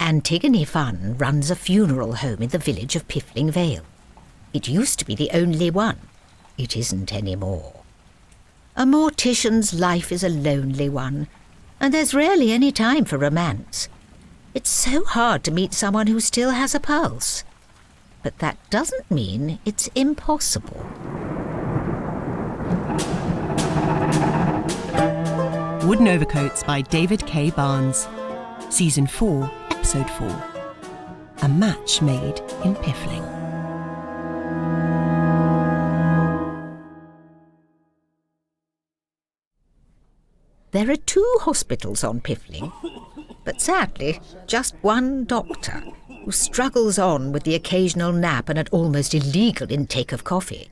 Antigone Funn runs a funeral home in the village of Piffling Vale. It used to be the only one. It isn't anymore. A mortician's life is a lonely one, and there's rarely any time for romance. It's so hard to meet someone who still has a pulse. But that doesn't mean it's impossible. Wooden Overcoats by David K. Barnes. Season 4, Episode 4. A Match Made in Piffling. There are 2 hospitals on Piffling, but sadly, just one doctor, who struggles on with the occasional nap and an almost illegal intake of coffee.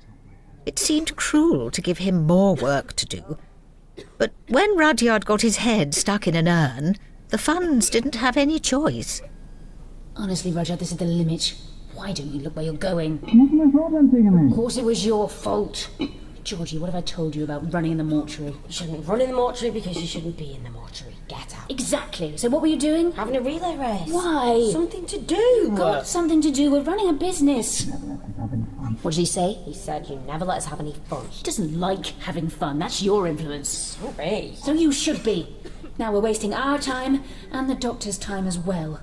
It seemed cruel to give him more work to do, but when Rudyard got his head stuck in an urn, the Funns didn't have any choice. Honestly, Rudyard, this is the limit. Why don't you look where you're going? Not my fault, Antigone. Of course it was your fault. Georgie, what have I told you about running in the mortuary? You shouldn't run in the mortuary because you shouldn't be in the mortuary. Get out. Exactly. So what were you doing? Having a relay race. Why? Something to do. Got something to do with running a business. What did he say? He said you never let us have any fun. He doesn't like having fun. That's your influence. Sorry. So you should be. Now we're wasting our time and the doctor's time as well.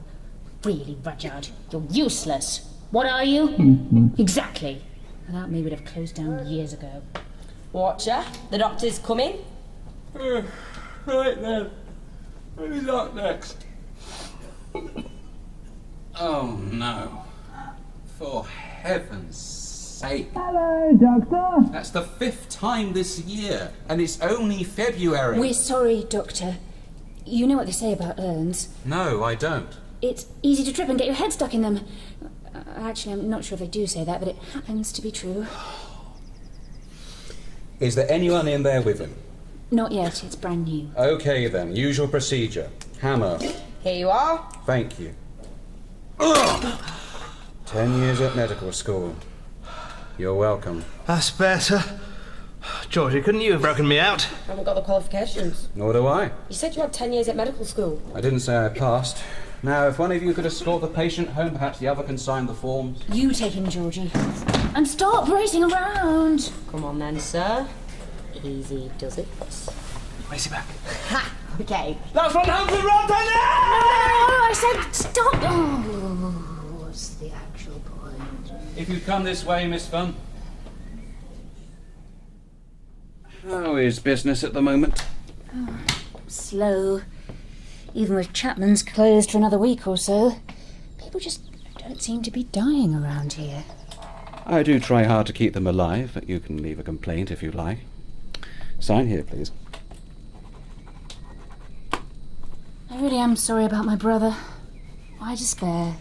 Really, Rudyard, you're useless. What are you? Exactly. Without me, we'd have closed down years ago. Watcher, the doctor's coming. Right then. Who's up next? Oh no. For heaven's sake. Hello, Doctor. That's the 5th time this year, and it's only February. We're sorry, Doctor. You know what they say about urns. No, I don't. It's easy to trip and get your head stuck in them. Actually, I'm not sure if they do say that, but it happens to be true. Is there anyone in there with him? Not yet, it's brand new. Okay then, usual procedure. Hammer. Here you are. Thank you. Ugh. 10 years at medical school. You're welcome. That's better. Georgie, couldn't you have broken me out? I haven't got the qualifications. Nor do I. You said you had 10 years at medical school. I didn't say I passed. Now, if one of you could escort the patient home, perhaps the other can sign the forms. You take him, Georgie. And stop racing around! Come on then, sir. Easy does it. Race it back. Ha! Okay. That's 100 rod on I said stop! Oh, what's the actual point? If you come this way, Miss Funn. How is business at the moment? Oh, slow. Even with Chapman's closed for another week or so, people just don't seem to be dying around here. I do try hard to keep them alive, but you can leave a complaint if you like. Sign here, please. I really am sorry about my brother. Why despair?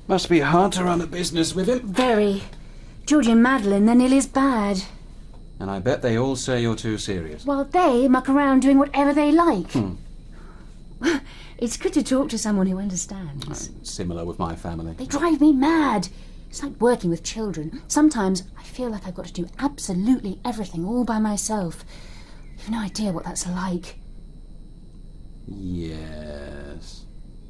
Must be hard to run a business with him. Very. Georgie and Madeleine, they're nearly as bad. And I bet they all say you're too serious. While they muck around doing whatever they like. It's good to talk to someone who understands. Similar with my family. They drive me mad. It's like working with children. Sometimes I feel like I've got to do absolutely everything all by myself. You've no idea what that's like. Yes.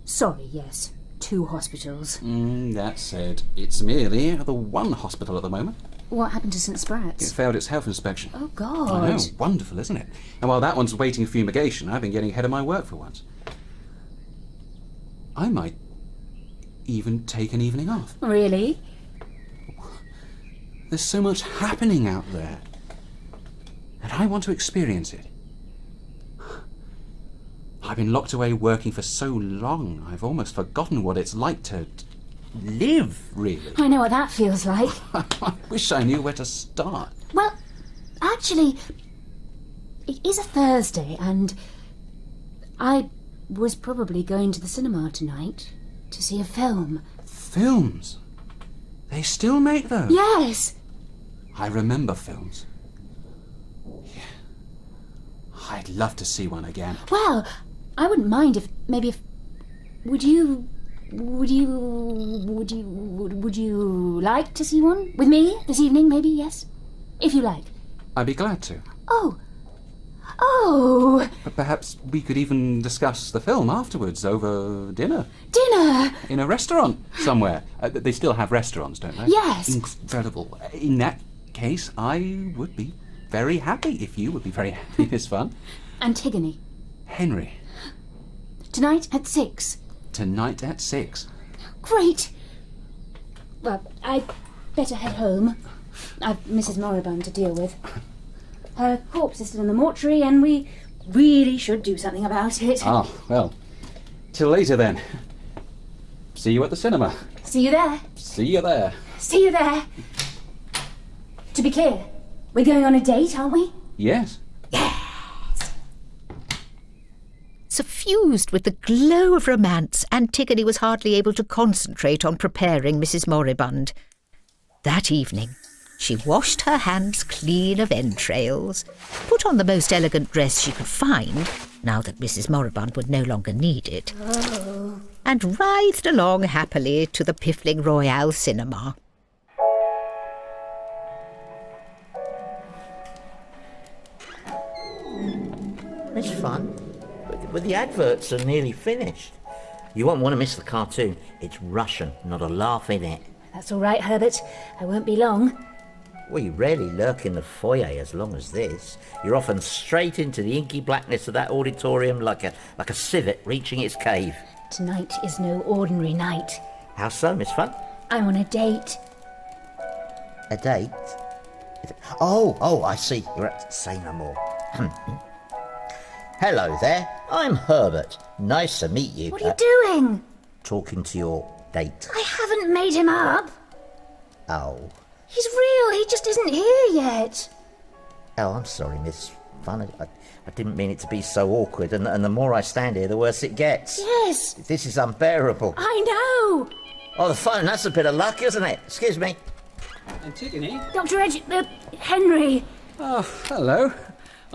Sorry, yes. 2 hospitals. That said, it's merely the one hospital at the moment. What happened to St. Sprat's? It failed its health inspection. Oh, God. I know, wonderful, isn't it? And while that one's waiting fumigation, I've been getting ahead of my work for once. I might even take an evening off. Really? There's so much happening out there. And I want to experience it. I've been locked away working for so long, I've almost forgotten what it's like to live, really. I know what that feels like. I wish I knew where to start. Well, actually, it is a Thursday, and I was probably going to the cinema tonight to see a film. Films? They still make those? Yes! I remember films. Yeah. I'd love to see one again. Well, I wouldn't mind if would you like to see one with me this evening? Maybe, yes, if you like. I'd be glad to. Oh, Oh, But perhaps we could even discuss the film afterwards over dinner. dinner! In a restaurant somewhere. They still have restaurants, don't they? Yes. Incredible. In that case, I would be very happy if you would be very happy, Miss Funn. Antigone. Henry, Tonight at 6. tonight at 6. Great! Well, I'd better head home. I've Mrs. Moribund to deal with. Her corpse is still in the mortuary, and we really should do something about it. Ah, well, till later then. See you at the cinema. See you there. See you there. See you there. To be clear, we're going on a date, aren't we? Yes. Suffused with the glow of romance, Antigone was hardly able to concentrate on preparing Mrs. Moribund. That evening, she washed her hands clean of entrails, put on the most elegant dress she could find, now that Mrs. Moribund would no longer need it, and writhed along happily to the Piffling Royale cinema. It's fun, but the adverts are nearly finished. You won't want to miss the cartoon. It's Russian, not a laugh in it. That's all right, Herbert. I won't be long. Well, you rarely lurk in the foyer as long as this. You're often straight into the inky blackness of that auditorium like a civet reaching its cave. Tonight is no ordinary night. How so, Miss Funn? I'm on a date. A date? Oh, I see. You're up to say no more. Hello there. I'm Herbert. Nice to meet you. What are you doing? Talking to your date. I haven't made him up. Oh. He's real. He just isn't here yet. Oh, I'm sorry, Miss Funn. I didn't mean it to be so awkward, and the more I stand here, the worse it gets. Yes. This is unbearable. I know. Oh, the phone, that's a bit of luck, isn't it? Excuse me. Antigone? Dr. Henry. Oh, hello.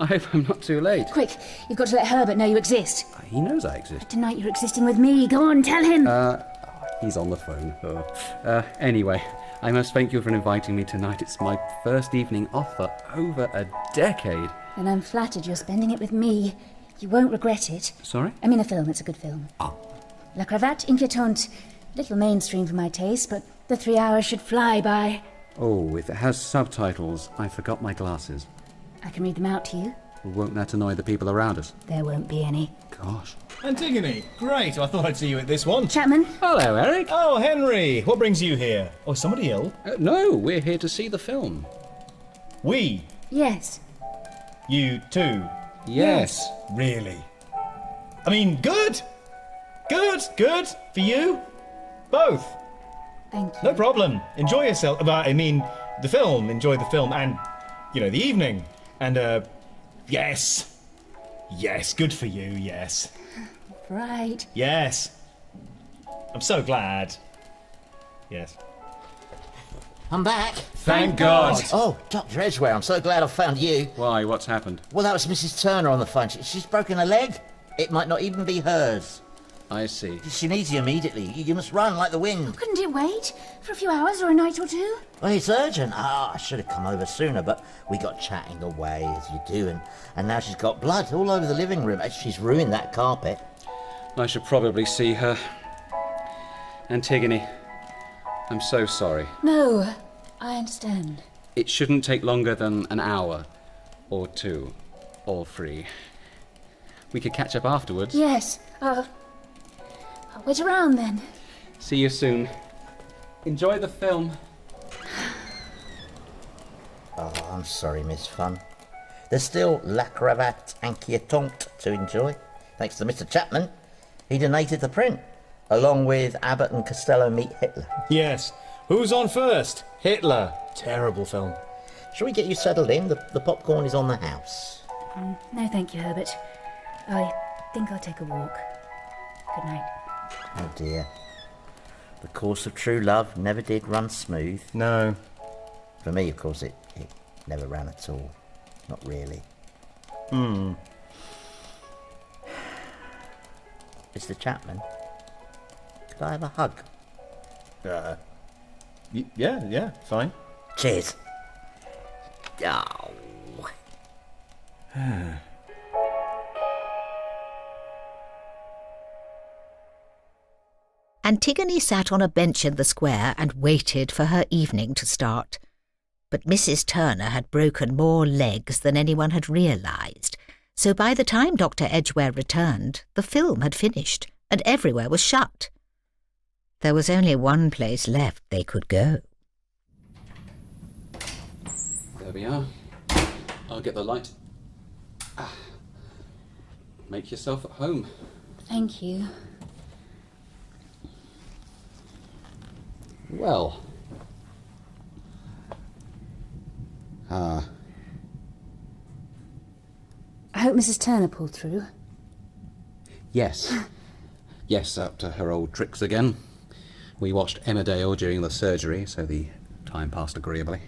I hope I'm not too late. Quick, you've got to let Herbert know you exist. He knows I exist. Tonight you're existing with me. Go on, tell him. He's on the phone. Anyway, I must thank you for inviting me tonight. It's my first evening off for over a decade. And I'm flattered you're spending it with me. You won't regret it. Sorry? I mean, a film. It's a good film. Oh. La Cravate Inquiétante. Little mainstream for my taste, but the 3 hours should fly by. Oh, if it has subtitles, I forgot my glasses. I can read them out to you. Won't that annoy the people around us? There won't be any. Gosh. Antigone, great. I thought I'd see you at this one. Chapman? Hello, Eric. Oh, Henry, what brings you here? Oh, is somebody ill? No, we're here to see the film. We? Yes. You too? Yes. Really? I mean, good. Good. For you? Both. Thank you. No problem. Enjoy yourself. I mean, the film. Enjoy the film and, the evening. And, yes. Yes, good for you, yes. Right. Yes. I'm so glad. Yes. I'm back. Thank God. Oh, Dr. Edgware, I'm so glad I found you. Why, what's happened? Well, that was Mrs. Turner on the phone. She's broken a leg. It might not even be hers. I see. She needs you immediately. You must run like the wind. Couldn't it wait for a few hours or a night or two? Well, it's urgent. I should have come over sooner, but we got chatting away, as you do, and now she's got blood all over the living room. She's ruined that carpet. I should probably see her. Antigone, I'm so sorry. No, I understand. It shouldn't take longer than an hour, or 2, or 3. We could catch up afterwards. Yes, I'll wait around then. See you soon. Enjoy the film. Oh, I'm sorry, Miss Funn. There's still La Cravate Inquiétante to enjoy, thanks to Mr. Chapman. He donated the print, along with Abbott and Costello Meet Hitler. Yes. Who's on first? Hitler. Terrible film. Shall we get you settled in? The popcorn is on the house. No, thank you, Herbert. I think I'll take a walk. Good night. Oh dear. The course of true love never did run smooth. No. For me, of course, it never ran at all. Not really. Mr. Chapman, could I have a hug? Yeah, fine. Cheers. Oh. Antigone sat on a bench in the square and waited for her evening to start. But Mrs. Turner had broken more legs than anyone had realised, so by the time Dr. Edgware returned, the film had finished and everywhere was shut. There was only one place left they could go. There we are. I'll get the light. Make yourself at home. Thank you. Well. I hope Mrs. Turner pulled through. Yes. Yes, up to her old tricks again. We watched Emmerdale during the surgery, so the time passed agreeably.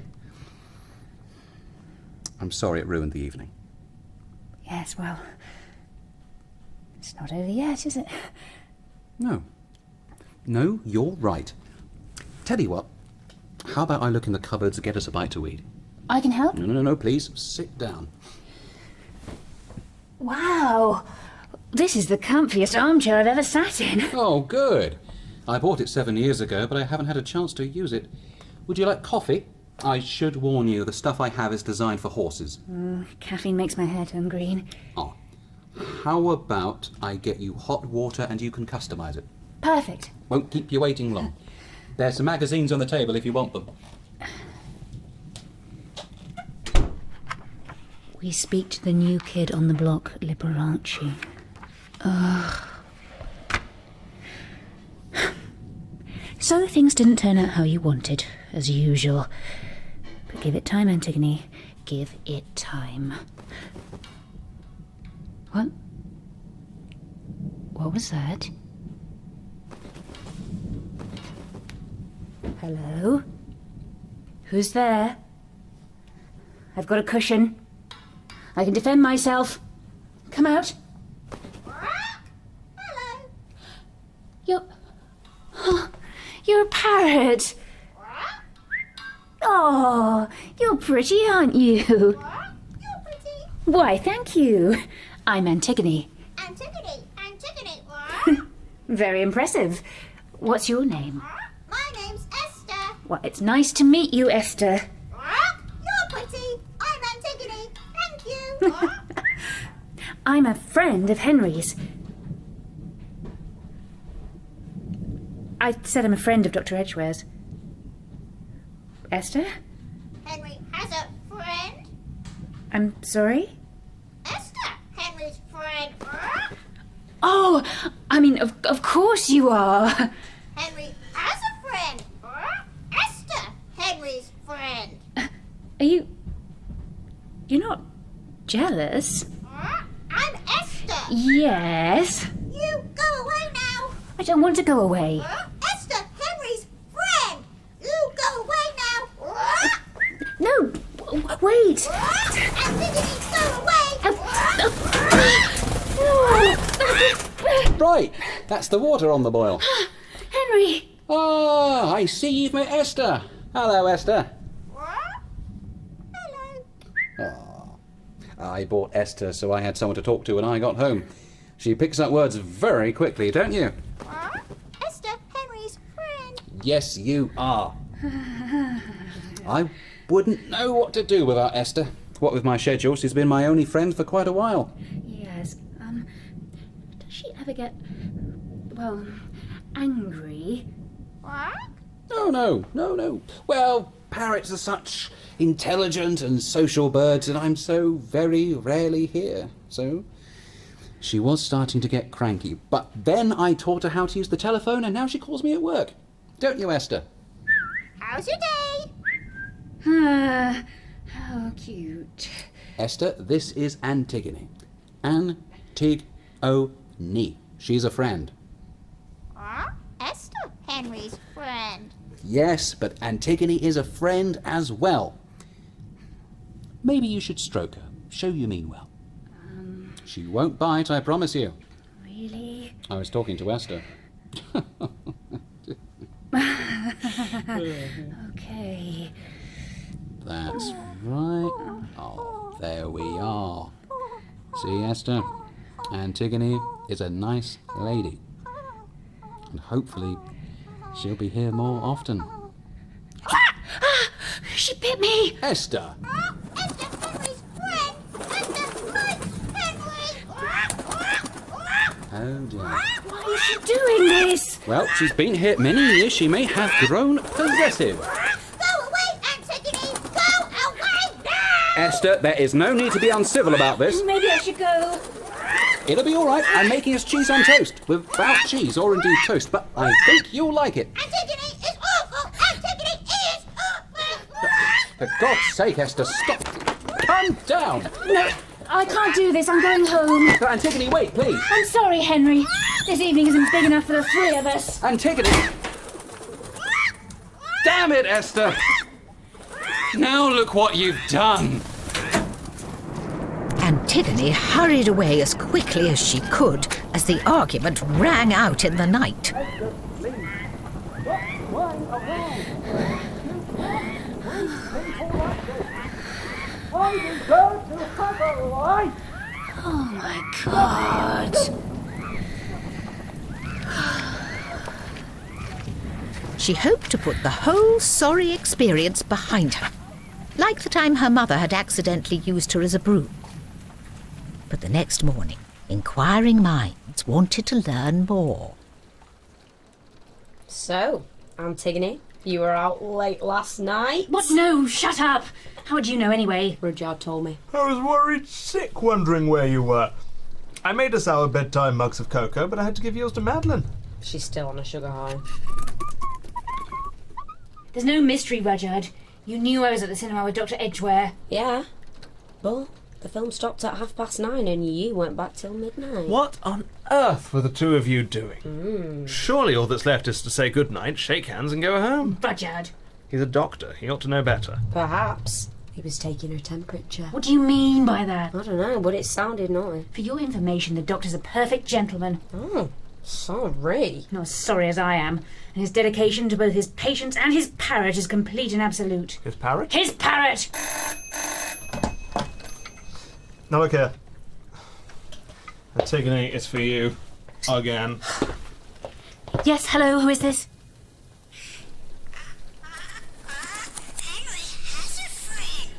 I'm sorry it ruined the evening. Yes, well, it's not over yet, is it? No. No, you're right. Tell you what, how about I look in the cupboards and get us a bite to eat? I can help? No, please, sit down. Wow, this is the comfiest armchair I've ever sat in. Oh, good. I bought it 7 years ago, but I haven't had a chance to use it. Would you like coffee? I should warn you, the stuff I have is designed for horses. Caffeine makes my hair turn green. Oh. How about I get you hot water and you can customise it? Perfect. Won't keep you waiting long. There's some magazines on the table if you want them. We speak to the new kid on the block, Liberace. So things didn't turn out how you wanted, as usual. But give it time, Antigone. Give it time. What? What was that? Hello? Who's there? I've got a cushion. I can defend myself. Come out. Hello. You're a parrot. Oh, you're pretty, aren't you? You're pretty. Why, thank you. I'm Antigone. Antigone. Very impressive. What's your name? My name's Esther. Well, it's nice to meet you, Esther. You're pretty. I'm Antigone. Thank you. I'm a friend of Henry's. I said I'm a friend of Dr. Edgware's. Esther? Henry has a friend. I'm sorry? Esther, Henry's friend. Oh, I mean, of course you are. Henry has a friend. Esther, Henry's friend. Are you... You're not jealous? I'm Esther. Yes. You go away now. I don't want to go away. Esther, Henry's friend. You go away now. No, wait. Antigone, go away. Right, that's the water on the boil. Henry. Ah, I see you've met Esther. Hello, Esther. Hello. I bought Esther so I had someone to talk to when I got home. She picks up words very quickly, don't you? Esther, Henry's friend. Yes, you are. I wouldn't know what to do without Esther. What with my schedule, she's been my only friend for quite a while. Yes, does she ever get, well, angry? No. Well, parrots are such intelligent and social birds, and I'm so very rarely here. So she was starting to get cranky. But then I taught her how to use the telephone, and now she calls me at work. Don't you, Esther? How's your day? How cute. Esther, this is Antigone. Antigone. She's a friend. Esther, Henry's friend. Yes, but Antigone is a friend as well. Maybe you should stroke her. Show you mean well. She won't bite, I promise you. Really? I was talking to Esther. Okay. That's right. Oh, there we are. See, Esther? Antigone is a nice lady. And hopefully she'll be here more often. She bit me! Esther! Oh dear. Why is she doing this? Well, she's been here many years. She may have grown possessive. Go away, Antigone! Go away now! Esther, there is no need to be uncivil about this. Maybe I should go. It'll be all right. I'm making us cheese on toast. Without cheese, or indeed toast, but I think you'll like it. Antigone is awful! Antigone is awful! For God's sake, Esther, stop. Calm down. No, I can't do this. I'm going home. Antigone, wait, please. I'm sorry, Henry. This evening isn't big enough for the three of us. Antigone! Damn it, Esther! Now look what you've done! Antigone hurried away as quickly as she could as the argument rang out in the night. Oh my God. She hoped to put the whole sorry experience behind her, like the time her mother had accidentally used her as a broom. But the next morning, inquiring minds wanted to learn more. So, Antigone, you were out late last night? What? No, shut up. How would you know anyway? Rudyard told me. I was worried sick wondering where you were. I made us our bedtime mugs of cocoa, but I had to give yours to Madeleine. She's still on a sugar high. There's no mystery, Rudyard. You knew I was at the cinema with Dr. Edgware. Yeah, but the film stopped at 9:30 and you went back till midnight. What on earth were the two of you doing? Surely all that's left is to say goodnight, shake hands and go home. Rudyard. He's a doctor. He ought to know better. Perhaps he was taking her temperature. What do you mean by that? I don't know, but it sounded naughty. For your information, the doctor's a perfect gentleman. Oh, sorry. Not as sorry as I am. And his dedication to both his patients and his parrot is complete and absolute. His parrot? His parrot! Now look here. Antigone, it's for you. Again. Yes, hello, who is this? Henry has a friend.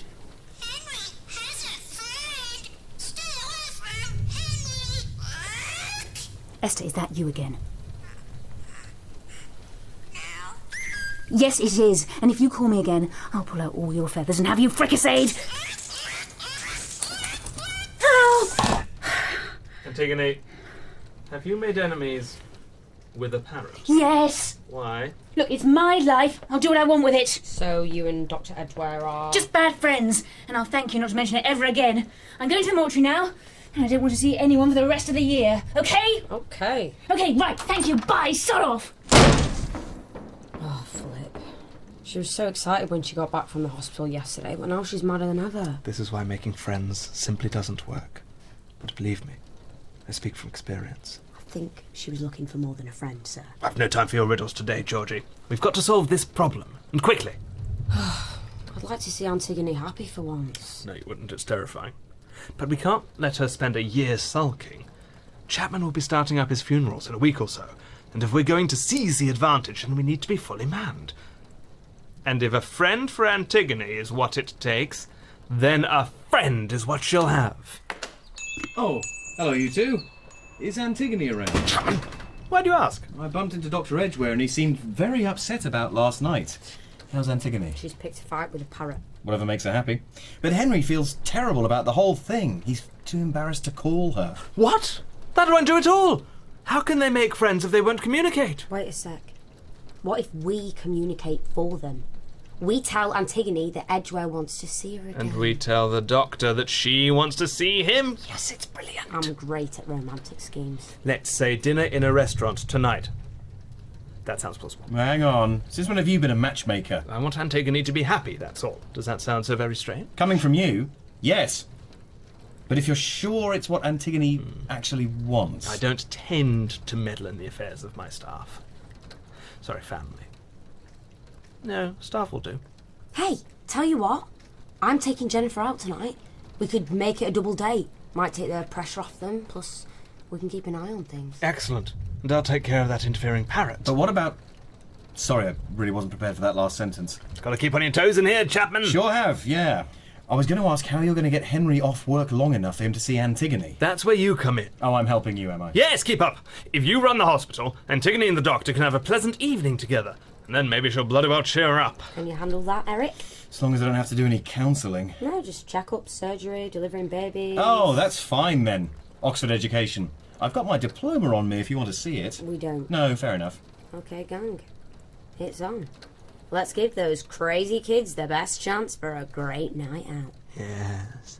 Henry has a friend. Stay away from Henry. Esther, is that you again? No. Yes, it is. And if you call me again, I'll pull out all your feathers and have you fricasseed. Help! Antigone, have you made enemies with a parrot? Yes. Why? Look, it's my life. I'll do what I want with it. So you and Dr. Edgware are... Just bad friends. And I'll thank you not to mention it ever again. I'm going to the mortuary now. And I don't want to see anyone for the rest of the year. Okay? Okay. Okay, right. Thank you. Bye. Sod off. Oh, Flip. She was so excited when she got back from the hospital yesterday, but now she's madder than ever. This is why making friends simply doesn't work. But believe me, I speak from experience. I think she was looking for more than a friend, sir. I've no time for your riddles today, Georgie. We've got to solve this problem, and quickly. I'd like to see Antigone happy for once. No, you wouldn't. It's terrifying. But we can't let her spend a year sulking. Chapman will be starting up his funerals in a week or so, and if we're going to seize the advantage, then we need to be fully manned. And if a friend for Antigone is what it takes, then a friend is what she'll have. Oh, hello, you two. Is Antigone around? Chapman, why do you ask? I bumped into Dr. Edgware and he seemed very upset about last night. How's Antigone? She's picked a fight with a parrot. Whatever makes her happy. But Henry feels terrible about the whole thing. He's too embarrassed to call her. What? That won't do at all. How can they make friends if they won't communicate? Wait a sec. What if we communicate for them? We tell Antigone that Edgware wants to see her again. And we tell the doctor that she wants to see him? Yes, it's brilliant. I'm great at romantic schemes. Let's say dinner in a restaurant tonight. That sounds plausible. Hang on. Since when have you been a matchmaker? I want Antigone to be happy, that's all. Does that sound so very strange? Coming from you, yes. But if you're sure it's what Antigone actually wants... I don't tend to meddle in the affairs of my staff. Sorry, family. No, staff will do. Hey, tell you what. I'm taking Jennifer out tonight. We could make it a double date. Might take the pressure off them, plus we can keep an eye on things. Excellent. and I'll take care of that interfering parrot. But what about... Sorry, I really wasn't prepared for that last sentence. Gotta keep on your toes in here, Chapman. Sure have, yeah. I was going to ask how you're going to get Henry off work long enough for him to see Antigone. That's where you come in. Oh, I'm helping you, am I? Yes, keep up. If you run the hospital, Antigone and the doctor can have a pleasant evening together. And then maybe she'll bloody well cheer her up. Can you handle that, Eric? As long as I don't have to do any counselling. No, just check-ups, surgery, delivering babies. Oh, that's fine then. Oxford education. I've got my diploma on me if you want to see it. We don't. No, fair enough. Okay, gang. It's on. Let's give those crazy kids the best chance for a great night out. Yes.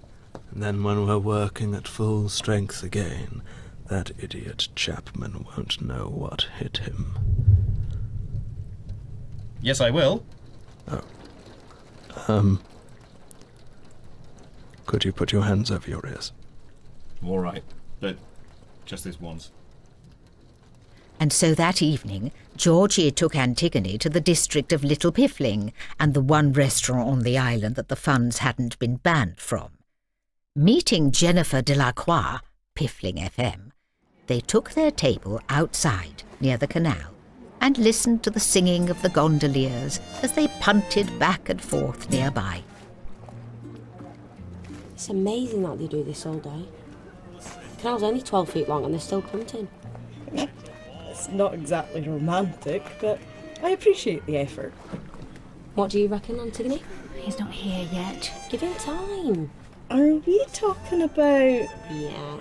And then when we're working at full strength again, that idiot Chapman won't know what hit him. Yes, I will. Oh. Could you put your hands over your ears? All right, but just this once. And so that evening, Georgie took Antigone to the district of Little Piffling and the one restaurant on the island that the Funns hadn't been banned from. Meeting Jennifer Delacroix, Piffling FM, they took their table outside near the canal and listened to the singing of the gondoliers as they punted back and forth nearby. It's amazing that they do this all day. The canal's only 12 feet long and they're still punting. It's not exactly romantic, but I appreciate the effort. What do you reckon, Antigone? He's not here yet. Give him time. Are we talking about... Yeah.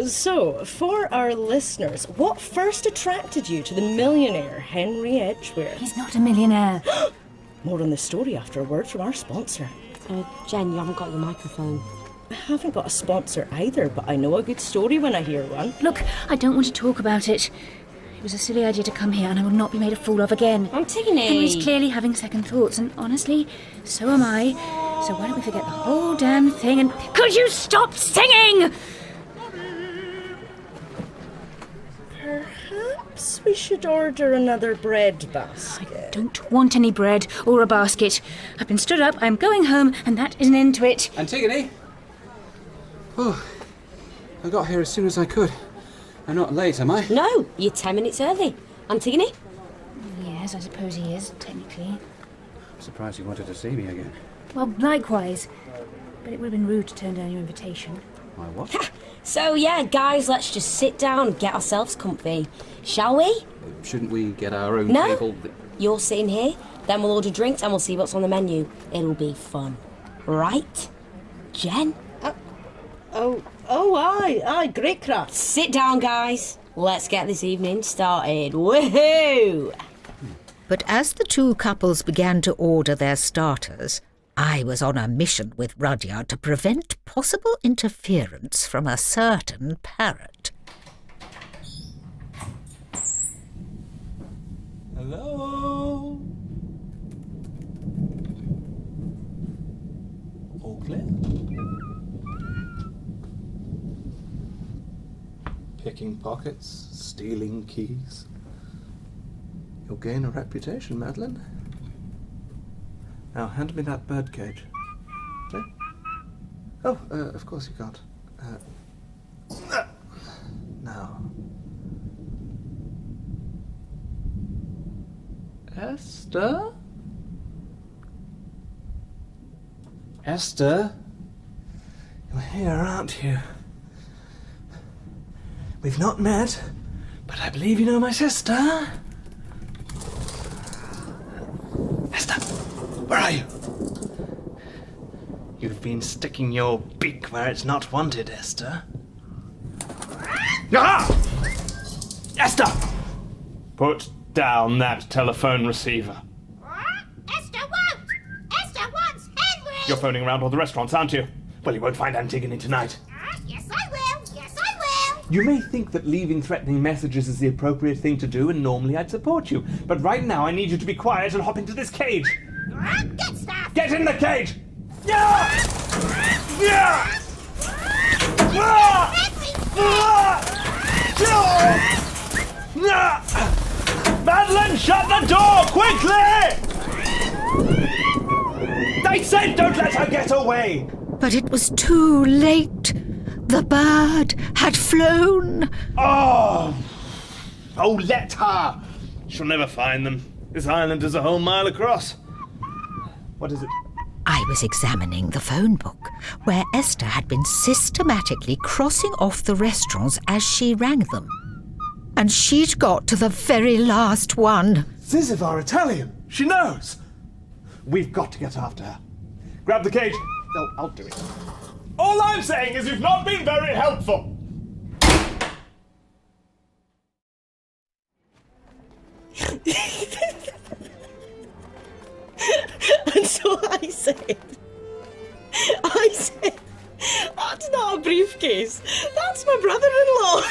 So, for our listeners, what first attracted you to the millionaire Henry Edgware? He's not a millionaire. More on the story after a word from our sponsor. Jen, you haven't got your microphone. I haven't got a sponsor either, but I know a good story when I hear one. Look, I don't want to talk about it. It was a silly idea to come here, and I will not be made a fool of again. Antigone! Henry's clearly having second thoughts, and honestly, so am I. So why don't we forget the whole damn thing and... Could you stop singing?! Perhaps we should order another bread basket. I don't want any bread or a basket. I've been stood up, I'm going home, and that is an end to it. Antigone? Oh, I got here as soon as I could. I'm not late, am I? No, you're 10 minutes early. Antigone? Yes, I suppose he is, technically. I'm surprised you wanted to see me again. Well, likewise. But it would have been rude to turn down your invitation. My what? So, yeah, guys, let's just sit down and get ourselves comfy. Shall we? Shouldn't we get our own No. table? You're sitting here, then we'll order drinks and we'll see what's on the menu. It'll be fun. Right? Jen? Aye, great craft. Sit down, guys. Let's get this evening started. Woohoo! But as the two couples began to order their starters, I was on a mission with Rudyard to prevent possible interference from a certain parrot. Hello? All clear? Picking pockets, stealing keys. You'll gain a reputation, Madeleine. Now, hand me that birdcage. Okay? Oh, of course you can't. Now. Esther? Esther? You're here, aren't you? We've not met, but I believe you know my sister. Esther, where are you? You've been sticking your beak where it's not wanted, Esther. Ah! Esther! Put down that telephone receiver. Esther won't! Esther wants Henry! You're phoning around all the restaurants, aren't you? Well, you won't find Antigone tonight. Yes, I will! Yes, I will! You may think that leaving threatening messages is the appropriate thing to do, and normally I'd support you. But right now I need you to be quiet and hop into this cage. Get stuff! Get in the cage! Yeah! Yeah! Madeleine, shut the door, quickly! I said don't let her get away! But it was too late. The bird had flown. Oh, let her. She'll never find them. This island is a whole mile across. What is it? I was examining the phone book, where Esther had been systematically crossing off the restaurants as she rang them. And she'd got to the very last one. Zizivar Italian. She knows. We've got to get after her. Grab the cage. No, I'll do it. All I'm saying is you've not been very helpful. And so I said, that's not a briefcase. That's my brother-in-law.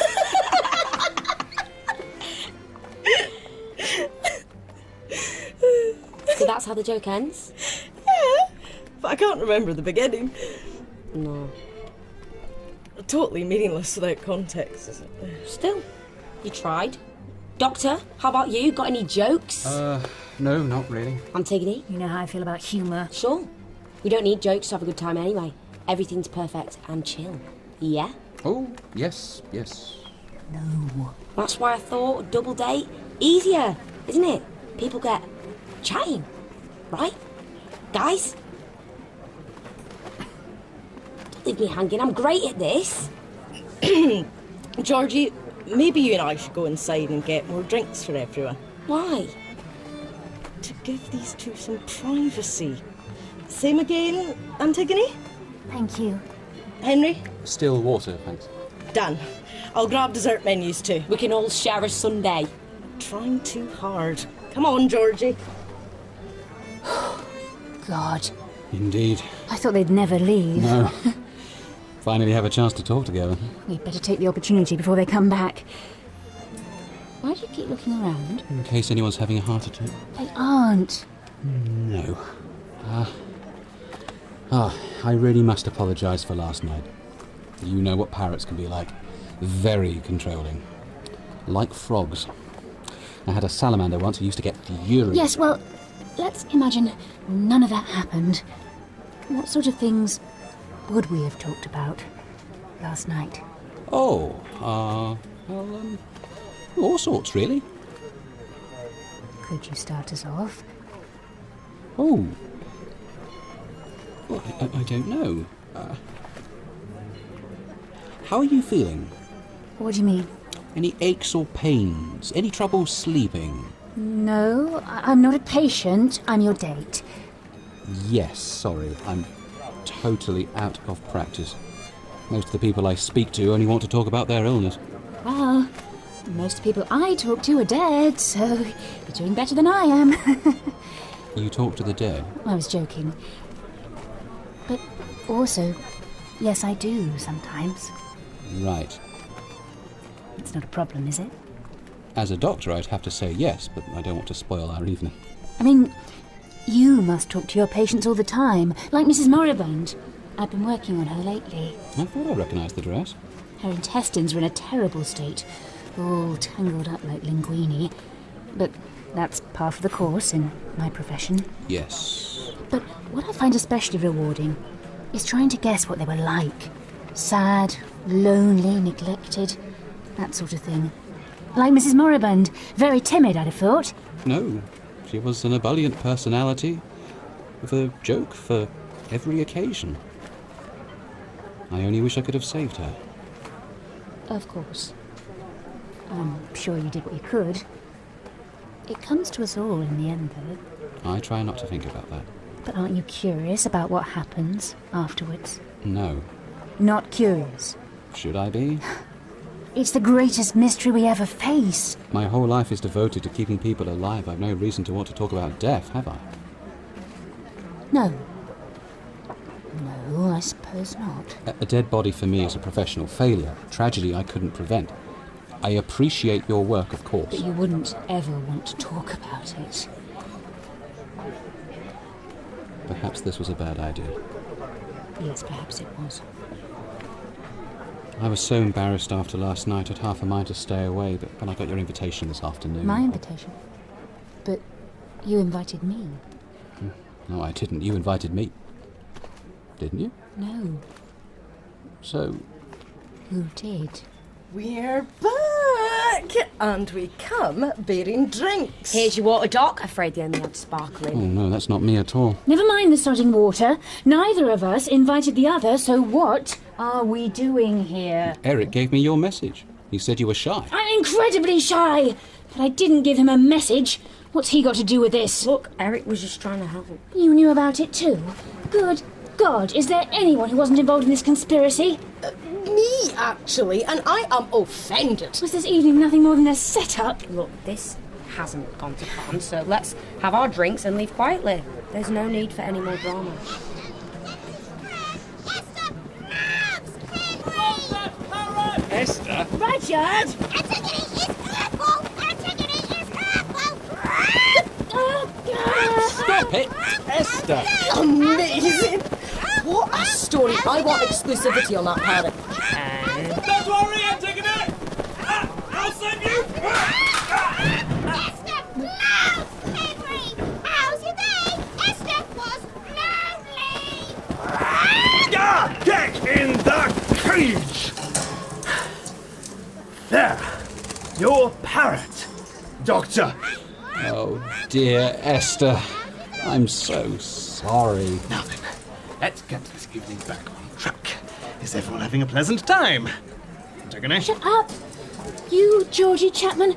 So that's how the joke ends? Yeah, but I can't remember the beginning. No. Totally meaningless without context, isn't it? Still, you tried. Doctor, how about you? Got any jokes? No, not really. Antigone? You know how I feel about humour. Sure. We don't need jokes to have a good time anyway. Everything's perfect and chill. Yeah? Oh, yes. No. That's why I thought a double date easier, isn't it? People get chatting, right? Guys? Don't leave me hanging. I'm great at this. Georgie, maybe you and I should go inside and get more drinks for everyone. Why? To give these two some privacy. Same again, Antigone? Thank you. Henry? Still water, thanks. Done. I'll grab dessert menus too. We can all share a sundae. Trying too hard. Come on, Georgie. God. Indeed. I thought they'd never leave. No. Finally have a chance to talk together. We'd better take the opportunity before they come back. Why do you keep looking around? In case anyone's having a heart attack. They aren't. No. I really must apologise for last night. You know what parrots can be like. Very controlling. Like frogs. I had a salamander once who used to get furious. Yes, well, let's imagine none of that happened. What sort of things would we have talked about last night? All sorts, really. Could you start us off? Oh. Well, I don't know. How are you feeling? What do you mean? Any aches or pains? Any trouble sleeping? No, I'm not a patient. I'm your date. Yes, sorry. I'm totally out of practice. Most of the people I speak to only want to talk about their illness. Well, most people I talk to are dead, so you're doing better than I am. You talk to the dead? I was joking. But also, yes, I do sometimes. Right. It's not a problem, is it? As a doctor, I'd have to say yes, but I don't want to spoil our evening. I mean, you must talk to your patients all the time, like Mrs. Moribund. I've been working on her lately. I thought I recognised the dress. Her intestines are in a terrible state, all tangled up like linguini. But that's part of the course in my profession. Yes. But what I find especially rewarding is trying to guess what they were like. Sad, lonely, neglected, that sort of thing. Like Mrs. Moribund, very timid, I'd have thought. No, she was an ebullient personality, with a joke for every occasion. I only wish I could have saved her. Of course. I'm sure you did what you could. It comes to us all in the end, though. I try not to think about that. But aren't you curious about what happens afterwards? No. Not curious? Should I be? It's the greatest mystery we ever face. My whole life is devoted to keeping people alive. I've no reason to want to talk about death, have I? No. No, I suppose not. A dead body for me is a professional failure. Tragedy I couldn't prevent. I appreciate your work, of course. But you wouldn't ever want to talk about it. Perhaps this was a bad idea. Yes, perhaps it was. I was so embarrassed after last night, I'd half a mind to stay away, but when I got your invitation this afternoon... My invitation? But you invited me. No, I didn't. You invited me. Didn't you? No. So, Who did? We're back! And we come bearing drinks. Here's your water, Doc. Afraid they only had sparkling. Oh, no, that's not me at all. Never mind the sodding water. Neither of us invited the other, so what are we doing here? Eric gave me your message. He said you were shy. I'm incredibly shy, but I didn't give him a message. What's he got to do with this? Look, Eric was just trying to help. You knew about it too? Good God, is there anyone who wasn't involved in this conspiracy? Me, actually, and I am offended. Was this evening nothing more than a setup? Look, this hasn't gone to plan, so let's have our drinks and leave quietly. There's no need for any more drama. Esther? Rudyard! Antigone is hurtful! Antigone is hurtful! Stop it! Esther! Amazing! What a story! I want exclusivity on that parrot. Don't worry, Antigone! I'll save you! Esther loves Henry! How's your day? Esther was lonely! Get in the cage! There! Your parrot, Doctor! Oh, dear Esther. I'm so sorry. Now then, let's get this evening back on track. Is everyone having a pleasant time? Antigone? Shut up! You, Georgie, Chapman,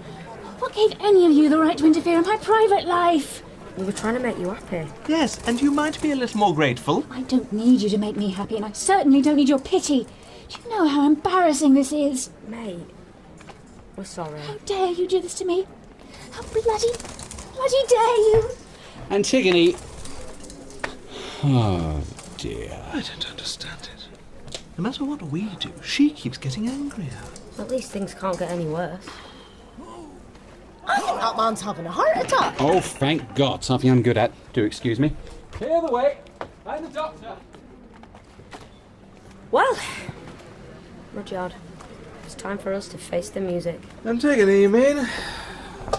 what gave any of you the right to interfere in my private life? We were trying to make you happy. Yes, and you might be a little more grateful. I don't need you to make me happy, and I certainly don't need your pity. Do you know how embarrassing this is? Mate, we're sorry. How dare you do this to me? How bloody dare you? Antigone. Oh, dear. I don't understand it. No matter what we do, she keeps getting angrier. At least things can't get any worse. I think that man's having a heart attack. Oh, thank God. Something I'm good at. Do excuse me. Clear the way. I'm the doctor. Well, Rudyard, it's time for us to face the music. Antigone, you mean?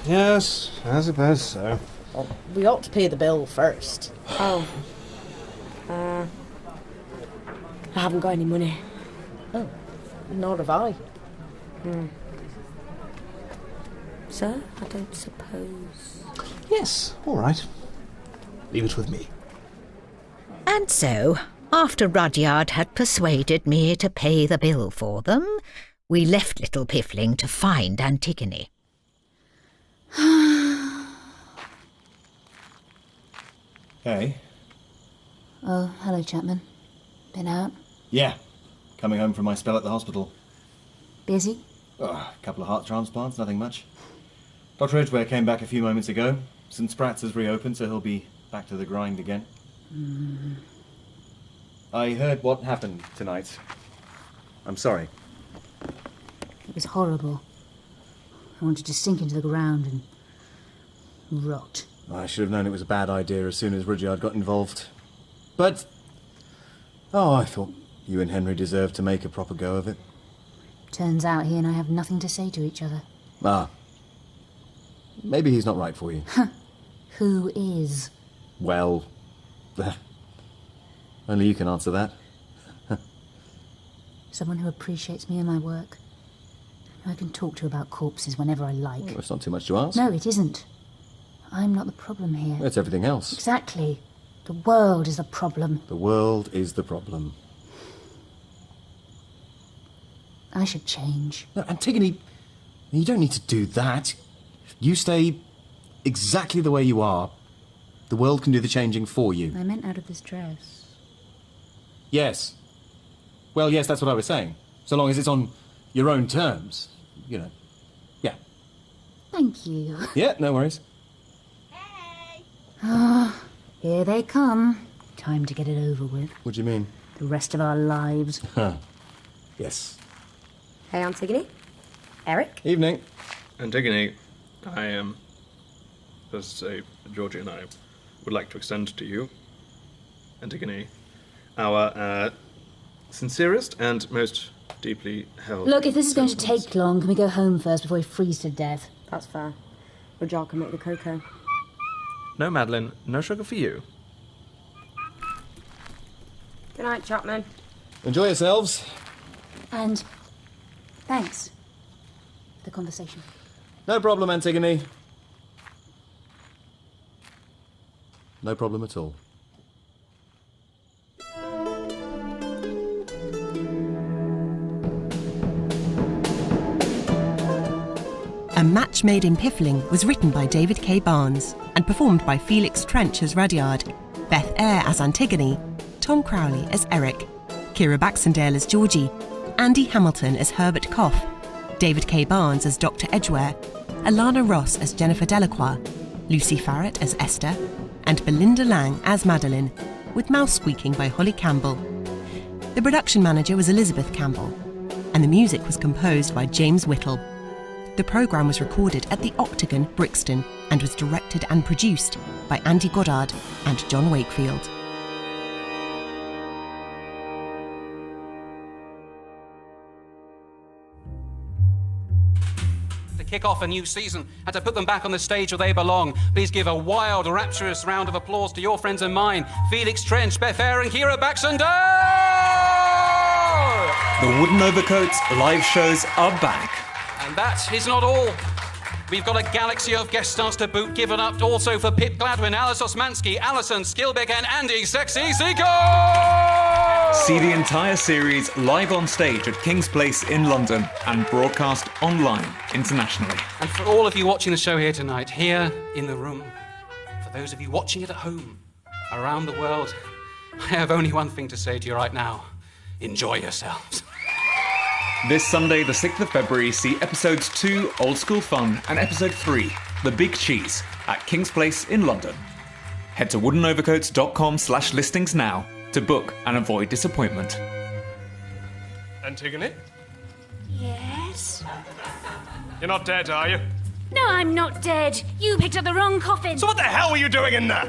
Yes, I suppose so. Well, we ought to pay the bill first. Oh. I haven't got any money. Oh, nor have I. Sir, I don't suppose... Yes, all right. Leave it with me. And so, after Rudyard had persuaded me to pay the bill for them, we left little Piffling to find Antigone. Hey. Oh, hello, Chapman. Been out? Yeah. Coming home from my spell at the hospital. Busy? Oh, a couple of heart transplants, nothing much. Dr. Edgware came back a few moments ago. St. Spratt's has reopened, so he'll be back to the grind again. I heard what happened tonight. I'm sorry. It was horrible. I wanted to sink into the ground and rot. I should have known it was a bad idea as soon as Rudyard got involved. But... oh, I thought you and Henry deserved to make a proper go of it. Turns out he and I have nothing to say to each other. Ah. Maybe he's not right for you. Who is? Well... only you can answer that. Someone who appreciates me and my work. I can talk to about corpses whenever I like. Well, it's not too much to ask. No, it isn't. I'm not the problem here. It's everything else. Exactly. The world is the problem. The world is the problem. I should change. No, Antigone, you don't need to do that. You stay exactly the way you are. The world can do the changing for you. I meant out of this dress. Yes. Well, yes, that's what I was saying. So long as it's on your own terms, you know. Yeah. Thank you. Yeah, no worries. Ah, here they come. Time to get it over with. What do you mean? The rest of our lives. Yes. Hey, Antigone. Eric? Evening. Antigone, as Georgie and I would like to extend to you, Antigone, our sincerest and most deeply held... Look, if this is going to take long, can we go home first before we freeze to death? That's fair. Rudyard can make the cocoa. No, Madeleine, no sugar for you. Good night, Chapman. Enjoy yourselves. And Thanks for the conversation. No problem, Antigone. No problem at all. A Match Made in Piffling was written by David K. Barnes and performed by Felix Trench as Rudyard, Beth Eyre as Antigone, Tom Crowley as Eric, Ciara Baxendale as Georgie, Andy Hamilton as Herbert Cough, David K. Barnes as Dr. Edgware, Alana Ross as Jennifer Delacroix, Lucy Farrett as Esther, and Belinda Lang as Madeleine, with mouse squeaking by Holly Campbell. The production manager was Elizabeth Campbell, and the music was composed by James Whittle. The programme was recorded at the Octagon, Brixton, and was directed and produced by Andy Goddard and John Wakefield. To kick off a new season and to put them back on the stage where they belong, please give a wild, rapturous round of applause to your friends and mine, Felix Trench, Beth Eyre and Ciara Baxendale! The Wooden Overcoats live shows are back. And that is not all. We've got a galaxy of guest stars to boot, given up also for Pip Gladwin, Alice Osmansky, Alison Skilbeck and Andy Sexy Seeker! See the entire series live on stage at King's Place in London and broadcast online internationally. And for all of you watching the show here tonight, here in the room, for those of you watching it at home, around the world, I have only one thing to say to you right now. Enjoy yourselves. This Sunday, the 6th of February, see episodes 2, Old School Fun, and episode 3, The Big Cheese, at King's Place in London. Head to woodenovercoats.com/listings now to book and avoid disappointment. Antigone? Yes? You're not dead, are you? No, I'm not dead. You picked up the wrong coffin. So what the hell were you doing in there?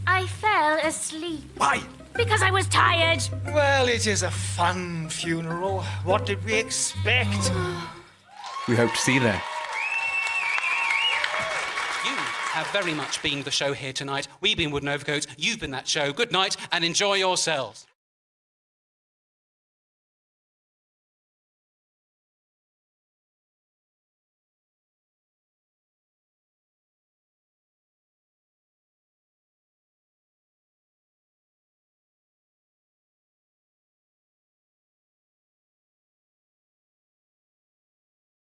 I fell asleep. Why? Because I was tired. Well, it is a fun funeral. What did we expect? We hope to see you there. You have very much been the show here tonight. We've been Wooden Overcoats. You've been that show. Good night and enjoy yourselves.